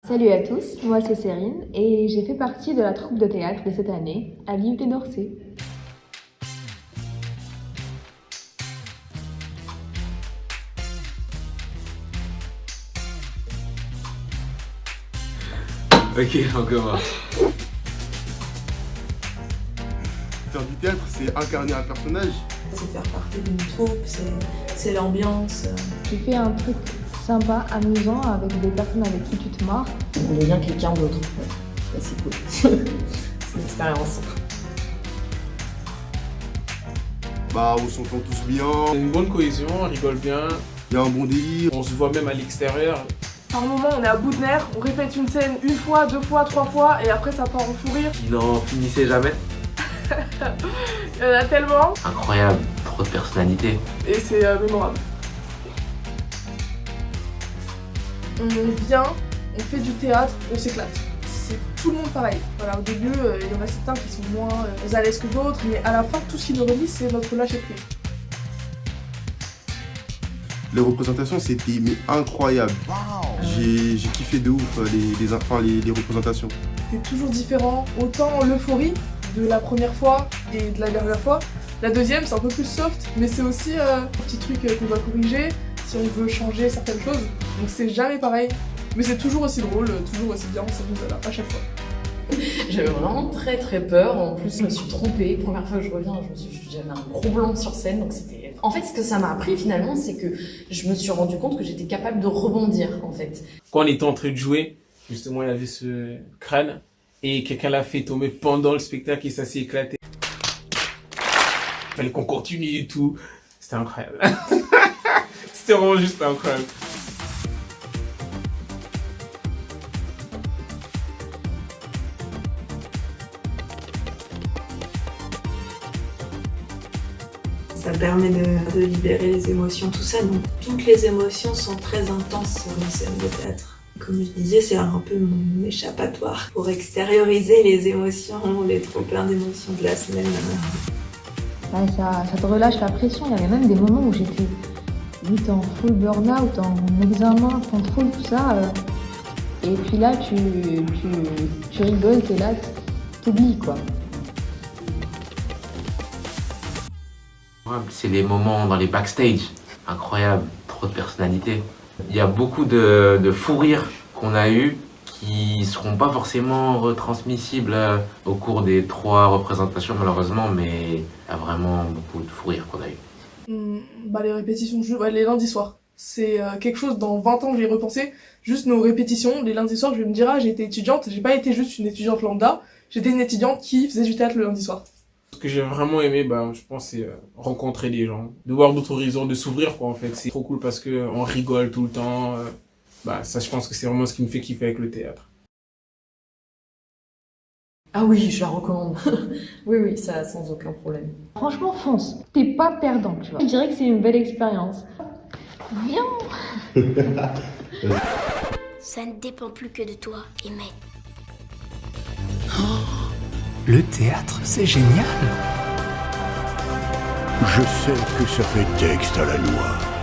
Salut à tous, moi c'est Cérine et j'ai fait partie de la troupe de théâtre de cette année à l'IUT d'Orsay. Ok, on commence. Faire du théâtre, c'est incarner un personnage. C'est faire partie d'une troupe, c'est l'ambiance. Tu fais un truc sympa, amusant avec des personnes avec qui tu te marres. On devient quelqu'un d'autre. Ouais. C'est cool. C'est une expérience. On s'entend tous bien, Il y a une bonne cohésion, on rigole bien, il y a un bon délire. on se voit même à l'extérieur. Par moment, on est à bout de nerfs, on répète une scène une fois, deux fois, trois fois, et après ça part en fou rire. Qui n'en finissait jamais. Il y en a tellement, Incroyable, trop de personnalité. et c'est mémorable. On vient, on fait du théâtre, on s'éclate. C'est tout le monde pareil. Voilà, au début, il y en a certains qui sont moins à l'aise que d'autres, mais à la fin, tout ce qui nous relie, c'est notre lâcher prise. Les représentations, c'était incroyable. J'ai kiffé de ouf les représentations. C'est toujours différent, autant l'euphorie de la première fois et de la dernière fois. La deuxième, c'est un peu plus soft, mais c'est aussi un petit truc qu'on doit corriger si on veut changer certaines choses. Donc c'est jamais pareil, mais c'est toujours aussi drôle, toujours aussi bien, on s'amuse à chaque fois. J'avais vraiment très très peur. En plus, je me suis trompée. Première fois que je reviens, j'avais un gros blanc sur scène. Donc c'était. En fait, ce que ça m'a appris finalement, c'est que je me suis rendu compte que j'étais capable de rebondir en fait. Quand on était en train de jouer, justement, il y avait ce crâne et quelqu'un l'a fait tomber pendant le spectacle et ça s'est éclaté. Il fallait qu'on continue et tout. C'était incroyable. C'était vraiment juste incroyable. Ça permet de libérer les émotions, tout ça. Donc toutes les émotions sont très intenses sur une scène de théâtre. Comme je disais, c'est un peu mon échappatoire pour extérioriser les émotions, les trop plein d'émotions de la semaine. Ouais, ça te relâche la pression. Il y avait même des moments où j'étais limite en full burn-out, en examen, contrôle, tout ça. Et puis là, tu rigoles, t'es là, t'oublies quoi. C'est les moments dans les backstage. Incroyable, trop de personnalité. Il y a beaucoup de fou rires qu'on a eu qui seront pas forcément retransmissibles au cours des 3 représentations malheureusement, mais il y a vraiment beaucoup de fou rires qu'on a eu. Les répétitions, les lundis soirs. C'est quelque chose, dans 20 ans, je vais y repenser. Juste nos répétitions, les lundis soirs, je vais me dire, j'ai été étudiante, j'ai pas été juste une étudiante lambda, j'étais une étudiante qui faisait du théâtre le lundi soir. Ce que j'ai vraiment aimé, je pense, c'est rencontrer des gens, de voir d'autres horizons, de s'ouvrir, quoi, en fait. C'est trop cool parce que on rigole tout le temps. Ça, je pense que c'est vraiment ce qui me fait kiffer avec le théâtre. Ah oui, je la recommande. oui, ça sans aucun problème. Franchement, fonce. T'es pas perdant, tu vois. Je dirais que c'est une belle expérience. Viens. Ça ne dépend plus que de toi, Emmett. Le théâtre, c'est génial. Je sais que ça fait texte à la loi.